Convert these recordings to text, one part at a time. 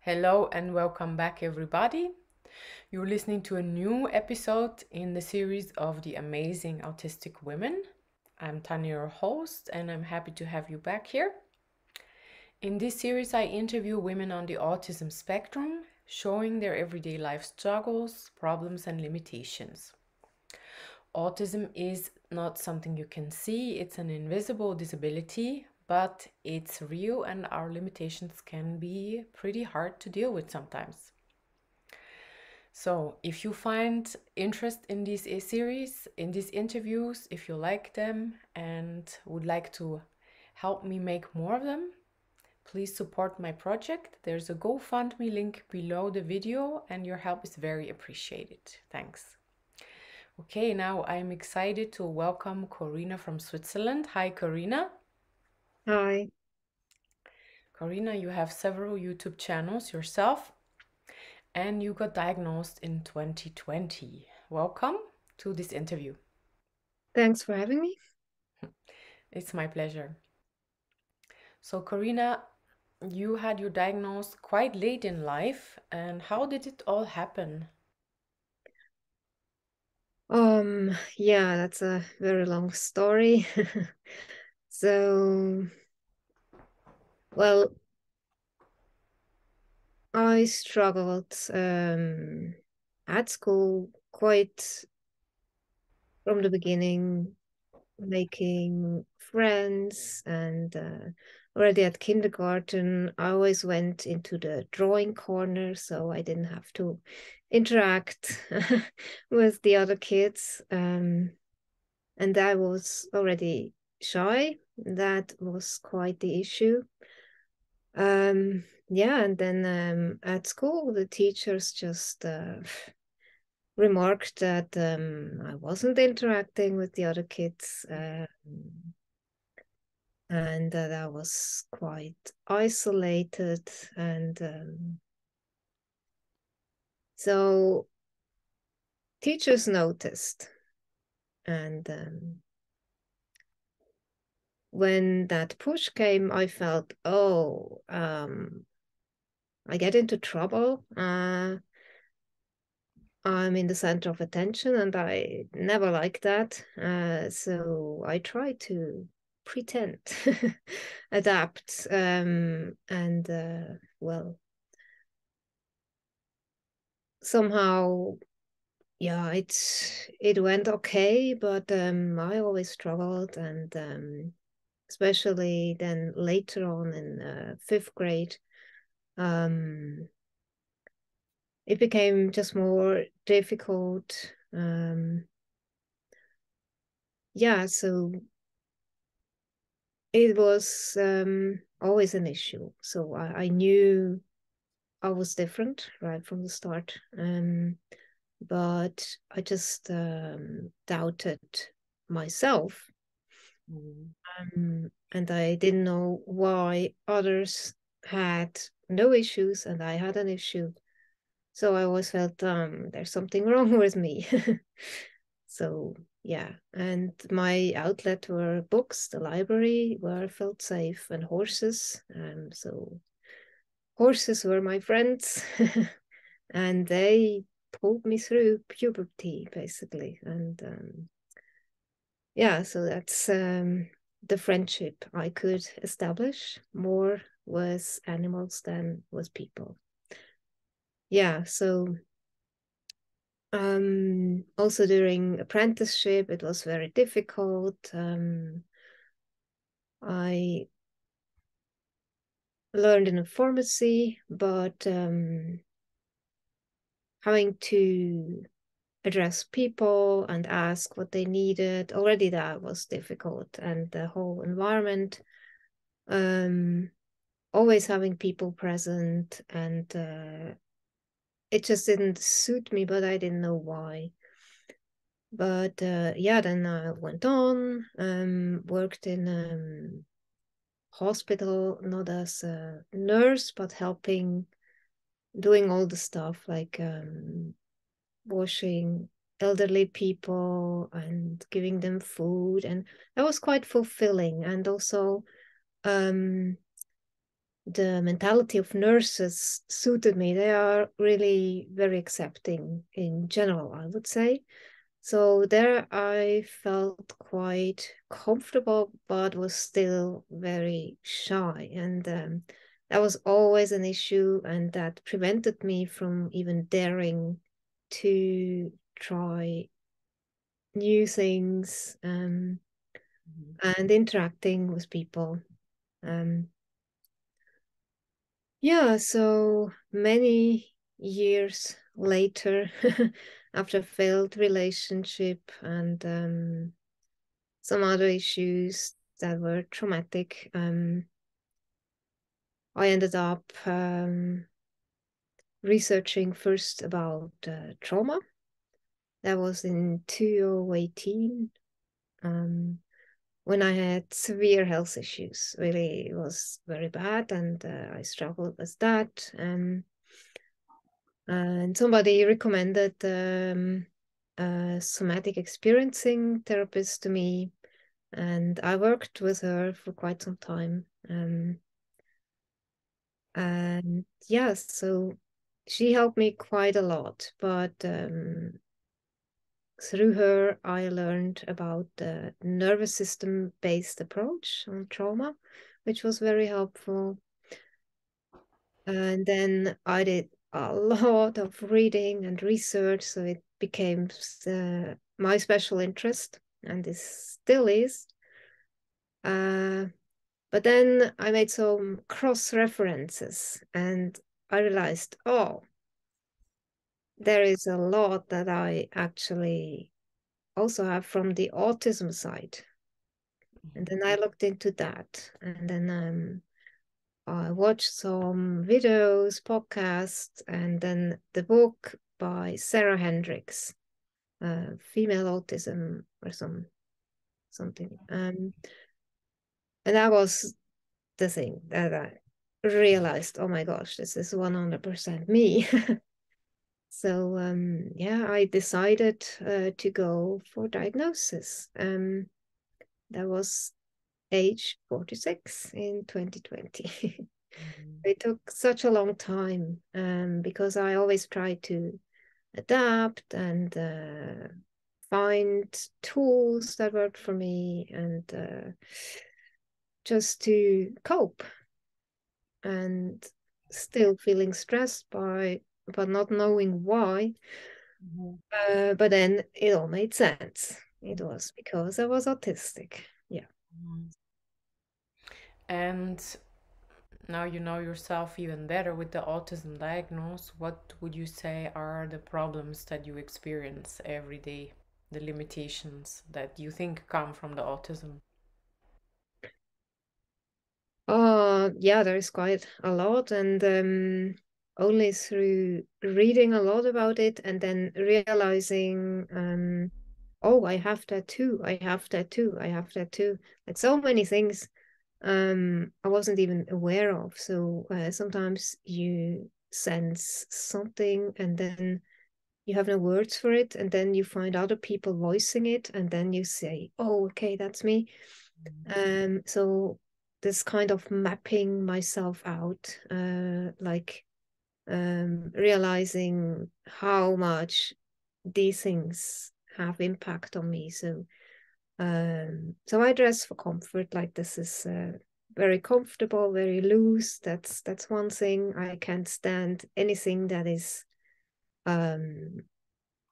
Hello and welcome back, everybody. You're listening to a new episode in the series of the amazing autistic women. I'm Tanja, your host, and I'm happy to have you back here. In this series, I interview women on the autism spectrum, showing their everyday life struggles, problems, and limitations. Autism is not something you can see, it's an invisible disability, but it's real and our limitations can be pretty hard to deal with sometimes. So, if you find interest in this series, in these interviews, if you like them and would like to help me make more of them, please support my project. There's a GoFundMe link below the video, and your help is very appreciated. Thanks. Okay, now I'm excited to welcome Corina from Switzerland. Hi, Corina. Hi. Corina, you have several YouTube channels yourself, and you got diagnosed in 2020. Welcome to this interview. Thanks for having me. It's my pleasure. So, Corina, you had your diagnosis quite late in life, and how did it all happen? Yeah, that's a very long story. So, well, I struggled at school quite from the beginning, making friends, and already at kindergarten, I always went into the drawing corner, so I didn't have to interact with the other kids. And I was already shy. That was quite the issue. Yeah, and then at school, the teachers just remarked that I wasn't interacting with the other kids, and that I was quite isolated. And so teachers noticed. And when that push came, I felt, oh, I get into trouble. I'm in the center of attention, and I never like that. So I try to pretend, adapt, and well, somehow, yeah, it went okay, but I always struggled, and especially then later on in fifth grade. Um, it became just more difficult. Yeah, so it was always an issue. So I knew I was different right from the start. But I just doubted myself. Mhm. And I didn't know why others had no issues and I had an issue. So I always felt there's something wrong with me. So yeah, and my outlet were books, the library where I felt safe, and horses. So horses were my friends, and they pulled me through puberty basically. And yeah, so that's the friendship I could establish more with animals than with people. Yeah, so also during apprenticeship, it was very difficult. I learned in a pharmacy, but having to address people and ask what they needed, already that was difficult. And the whole environment, um, always having people present, and it just didn't suit me, but I didn't know why. But yeah, then I went on, worked in hospital, not as a nurse, but helping, doing all the stuff like washing elderly people and giving them food. And that was quite fulfilling. And also, um, the mentality of nurses suited me. They are really very accepting in general, I would say. So there I felt quite comfortable, but was still very shy. And that was always an issue, and that prevented me from even daring to try new things and interacting with people. Um, yeah, so many years later, after a failed relationship and some other issues that were traumatic, I ended up researching first about trauma. That was in 2018, when I had severe health issues. Really, it was very bad, and I struggled with that. And somebody recommended a somatic experiencing therapist to me, and I worked with her for quite some time. And yeah, so she helped me quite a lot, but through her, I learned about the nervous system based approach on trauma, which was very helpful. And then I did a lot of reading and research, so it became my special interest, and this still is. But then I made some cross references, and I realized, oh, there is a lot that I actually also have from the autism side. And then I looked into that, and then I watched some videos, podcasts, and then the book by Sarah Hendricks, Female Autism or something. And that was the thing that I realized, oh my gosh, this is 100% me. So yeah, I decided to go for diagnosis. That was age 46 in 2020. It took such a long time because I always try to adapt and find tools that worked for me and just to cope, and still feeling stressed by but not knowing why. But then it all made sense. It was because I was autistic. Yeah. And now you know yourself even better with the autism diagnosis. What would you say are the problems that you experience every day, the limitations that you think come from the autism? Yeah, there is quite a lot, and only through reading a lot about it and then realizing, oh, I have that too, I have that too, I have that too. Like so many things I wasn't even aware of. So sometimes you sense something and then you have no words for it, and then you find other people voicing it, and then you say, oh, okay, that's me. So this kind of mapping myself out, like realizing how much these things have impact on me. So I dress for comfort. Like this is very comfortable, very loose. That's one thing. I can't stand anything that is um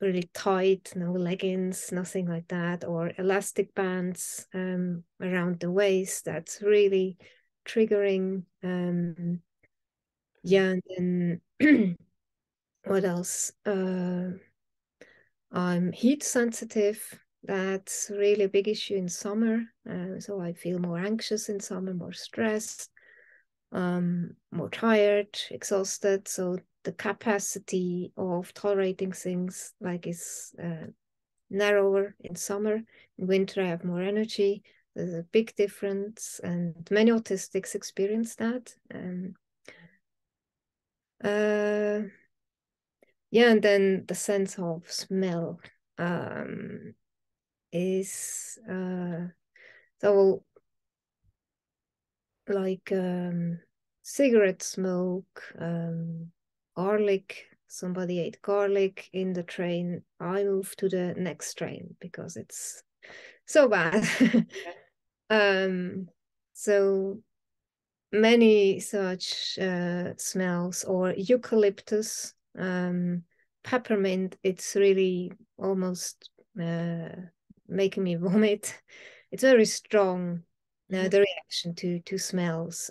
really tight, no leggings, nothing like that, or elastic bands around the waist. That's really triggering. Yeah, and then what else? I'm heat sensitive. That's really a big issue in summer. So I feel more anxious in summer, more stressed, more tired, exhausted. So the capacity of tolerating things like is narrower in summer. In winter, I have more energy. There's a big difference, and many autistics experience that. Uh, yeah, and then the sense of smell is so like cigarette smoke, garlic. Somebody ate garlic in the train. I moved to the next train because it's so bad. So many such smells, or eucalyptus, peppermint. It's really almost making me vomit. It's very strong, the reaction to smells.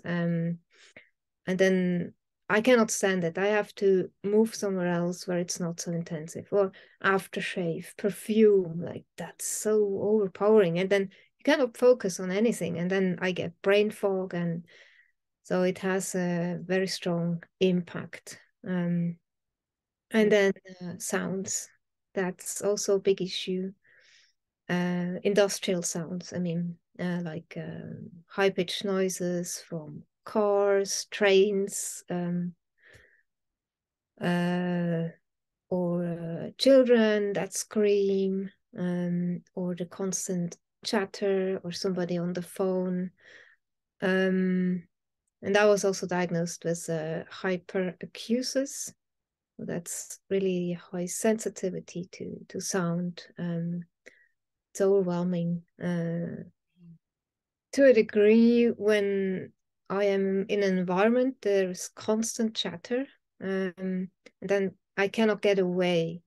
And then I cannot stand it. I have to move somewhere else where it's not so intensive. Or aftershave, perfume, like that's so overpowering. And then you cannot focus on anything. And then I get brain fog, and so it has a very strong impact. And then sounds, that's also a big issue. Industrial sounds, I mean, like high-pitched noises from cars, trains, or children that scream, or the constant chatter, or somebody on the phone. And I was also diagnosed with hyperacusis. That's really high sensitivity to sound. It's overwhelming to a degree. When I am in an environment, there's constant chatter, and then I cannot get away.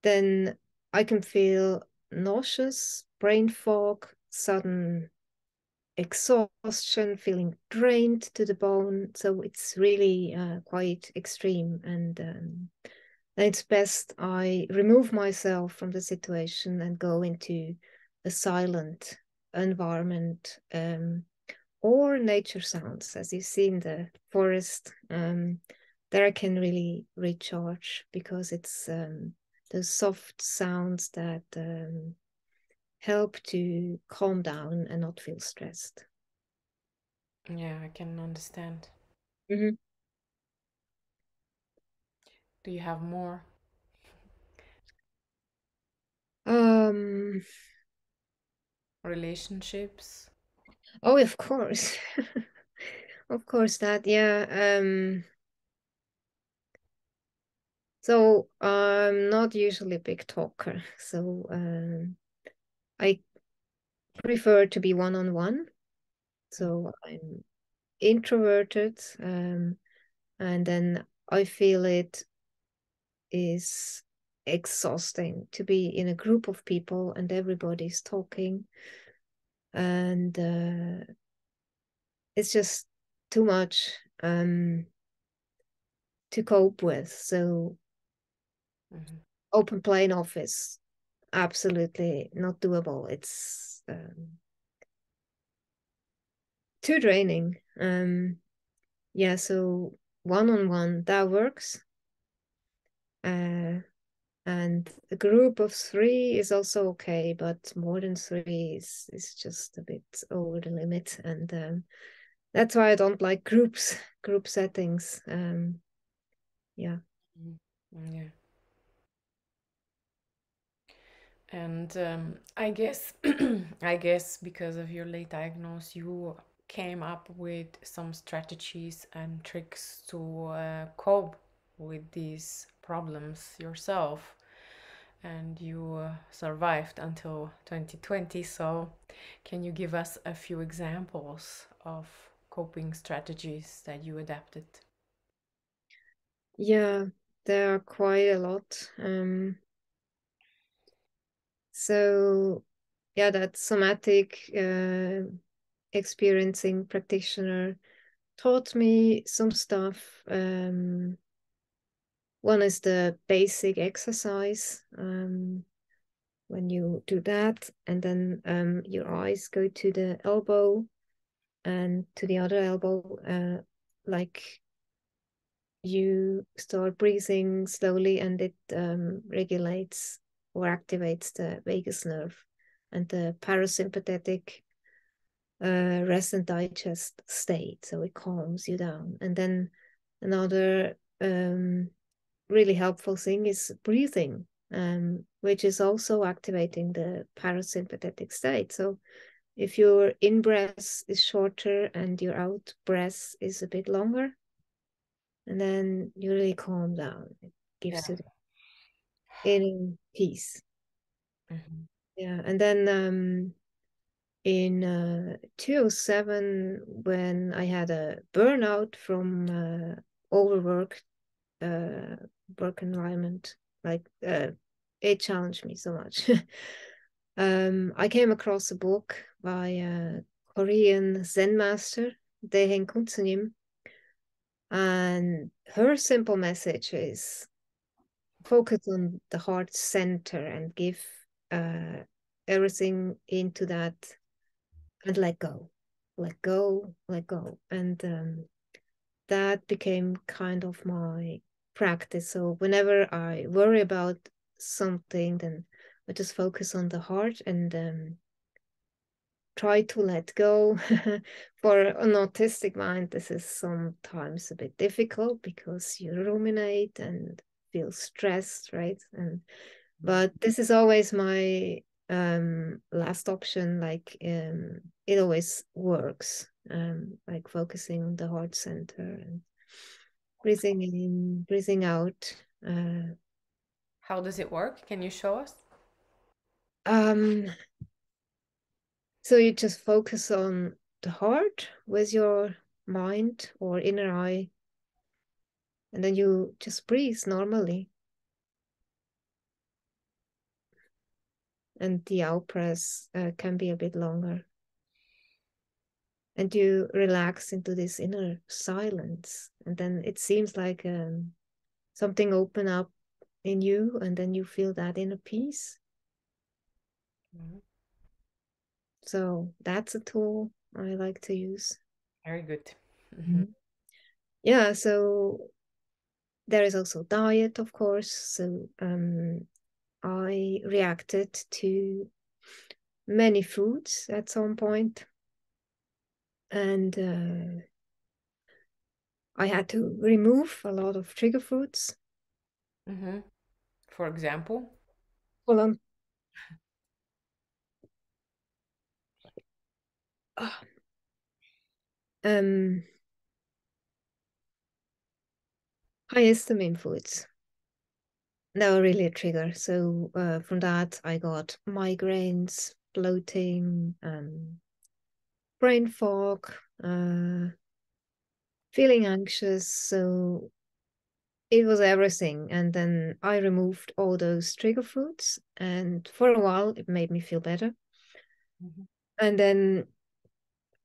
Then I can feel nauseous, brain fog, sudden exhaustion, feeling drained to the bone. So it's really quite extreme. And it's best I remove myself from the situation and go into a silent environment, or nature sounds, as you see in the forest. There I can really recharge, because it's those soft sounds that help to calm down and not feel stressed. Yeah, I can understand. Mm-hmm. Do you have more? Um, Relationships? oh, of course. Of course that, yeah. So I'm not usually a big talker. So I prefer to be one-on-one. So I'm introverted, and then I feel it is exhausting to be in a group of people and everybody's talking, and it's just too much to cope with. So open plan office, absolutely not doable. It's too draining. Yeah, so one-on-one that works. And a group of three is also okay, but more than three is just a bit over the limit. And that's why I don't like group settings. Yeah. Yeah. And I guess, I guess because of your late diagnosis, you came up with some strategies and tricks to cope with these problems yourself, and you survived until 2020. So, can you give us a few examples of coping strategies that you adapted? Yeah, there are quite a lot. So yeah, that somatic experiencing practitioner taught me some stuff. One is the basic exercise. When you do that, and then your eyes go to the elbow and to the other elbow, like you start breathing slowly, and it regulates or activates the vagus nerve and the parasympathetic rest and digest state. So it calms you down. And then another really helpful thing is breathing, which is also activating the parasympathetic state. So if your in breath is shorter and your out breath is a bit longer, and then you really calm down. It gives Yeah. you the inner peace. Mhm. Yeah, and then in 2007, when I had a burnout from overwork, uh, work environment, like it challenged me so much. I came across a book by a Korean Zen master, Daehaeng Kunsunim, and her simple message is focus on the heart center and give uh, everything into that and let go, let go, let go. And that became kind of my practice. So whenever I worry about something, then I just focus on the heart and try to let go. For an autistic mind, this is sometimes a bit difficult because you ruminate and feel stressed, right? And but this is always my last option. Like it always works. Like focusing on the heart center and breathing in, breathing out. How does it work? Can you show us? Um, so you just focus on the heart with your mind or inner eye, and then you just breathe normally. And the out breath can be a bit longer. And you relax into this inner silence. And then it seems like something open up in you, and then you feel that inner peace. Mhm. So that's a tool I like to use. Very good. Mhm. Mhm. Yeah, so there is also diet, of course. So I reacted to many foods at some point, and I had to remove a lot of trigger foods. Mhm. For example. Hold on. Ah, Um, high histamine foods. They were really a trigger. So from that, I got migraines, bloating, brain fog, feeling anxious. So it was everything. And then I removed all those trigger foods. And for a while, it made me feel better. Mhm. And then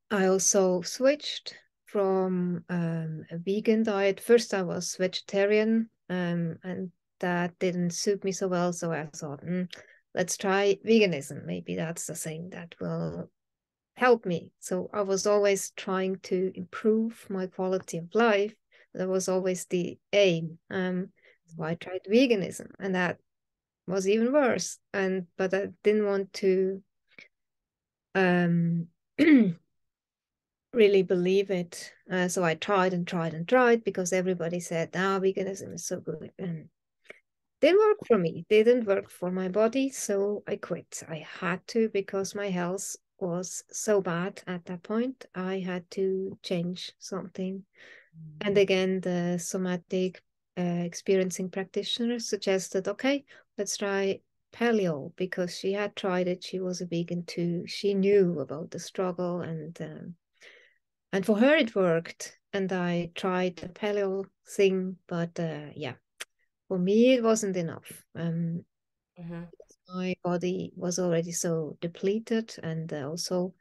I also switched from a vegan diet. First, I was vegetarian, and that didn't suit me so well. So I thought, let's try veganism. Maybe that's the thing that will help me. So I was always trying to improve my quality of life. That was always the aim. So I tried veganism, and that was even worse. But I didn't want to um, really believe it. So I tried and tried and tried because everybody said, veganism is so good. And didn't work for me. Didn't work for my body. So I quit. I had to because my health was so bad at that point. I had to change something. And again, the somatic experiencing practitioner suggested, okay, let's try paleo because she had tried it. She was a vegan too. She knew about the struggle and for her it worked. And I tried the paleo thing, but yeah, for me it wasn't enough. Mhm. My body was already so depleted, and also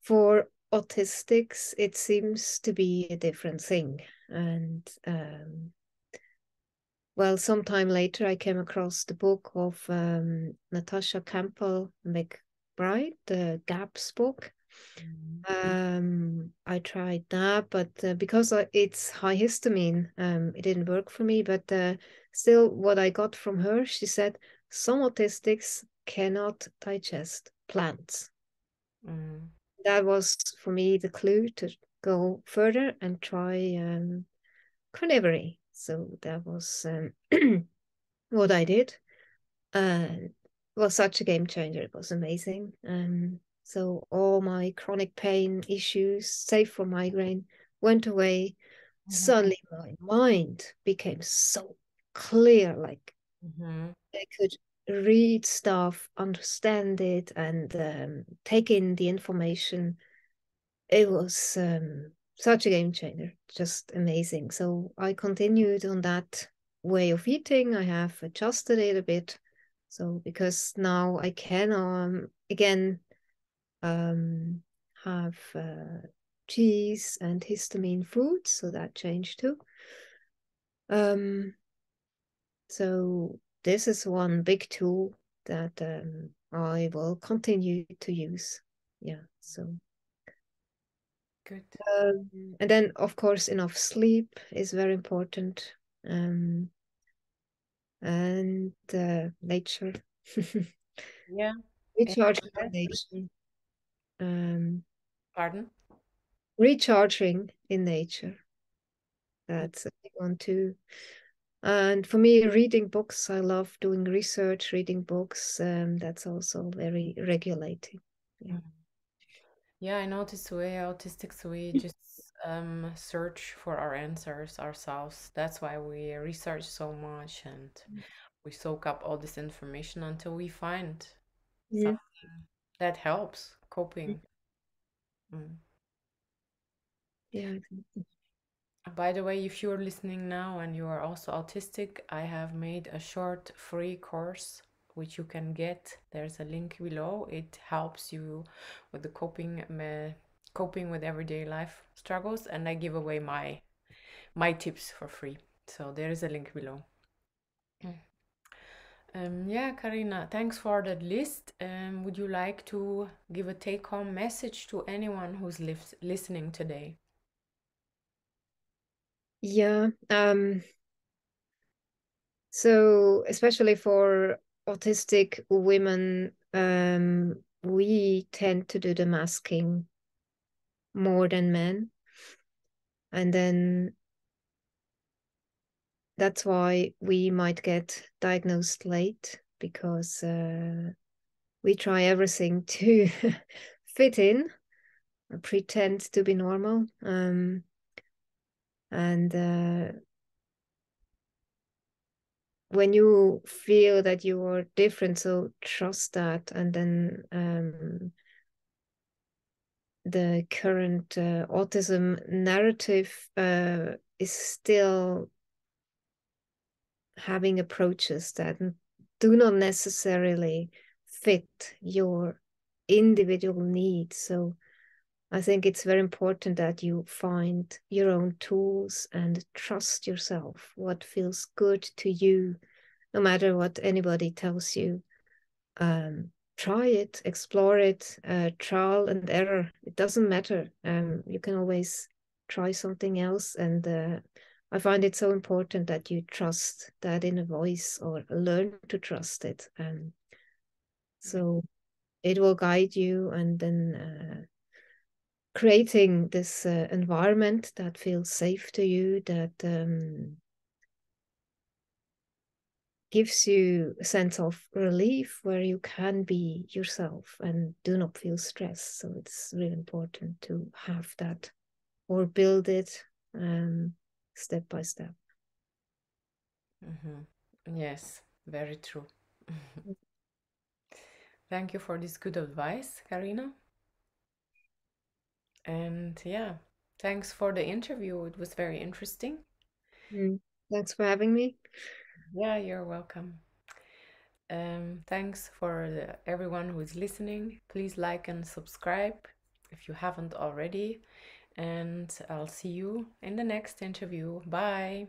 for autistics it seems to be a different thing. And well, sometime later I came across the book of Natasha Campbell McBride, the GAPS book. Mhm. I tried that, but because it's high histamine, it didn't work for me. But still, what I got from her, she said some autistics cannot digest plants. Mhm. That was for me the clue to go further and try carnivory. So that was what I did. Uh, was such a game changer. It was amazing. So all my chronic pain issues, save for migraine, went away. Mhm. Suddenly my mind became so clear, like Mhm. I could read stuff, understand it, and take in the information. It was such a game changer, just amazing. So I continued on that way of eating. I have adjusted it a bit. So because now I can again um, have cheese and histamine foods, so that changed too. Um, so this is one big tool that I will continue to use. Yeah. So Good. and then of course enough sleep is very important. And nature, Yeah. And recharging in yes. nature, um, Pardon? recharging in nature. That's a big one too. And for me, reading books, I love doing research, reading books. That's also very regulating. Yeah. Mhm. Yeah, I noticed we autistics, we just search for our answers ourselves. That's why we research so much and we soak up all this information until we find Mm. something that helps coping. Mm. Yeah, exactly. By the way, if you're listening now and you are also autistic, I have made a short free course which you can get. There's a link below. It helps you with the coping with everyday life struggles, and I give away my tips for free. So there is a link below. Mm. Yeah, Karina, thanks for that list. Would you like to give a take-home message to anyone who's listening today? Yeah. So especially for autistic women, we tend to do the masking more than men. And then that's why we might get diagnosed late because we try everything to fit in, pretend to be normal. And when you feel that you are different, so trust that. And then the current autism narrative is still having approaches that do not necessarily fit your individual needs. So I think it's very important that you find your own tools and trust yourself, what feels good to you, no matter what anybody tells you. Try it, explore it, trial and error. It doesn't matter. You can always try something else. And I find it so important that you trust that inner voice or learn to trust it. So it will guide you, and then creating this environment that feels safe to you, that gives you a sense of relief where you can be yourself and do not feel stress. So it's really important to have that or build it step by step. Yes, very true. Thank you for this good advice, Karina. And yeah, thanks for the interview. It was very interesting. Mm. Thanks for having me. Yeah, you're welcome. Thanks for everyone who is listening. Please like and subscribe if you haven't already. And I'll see you in the next interview. Bye.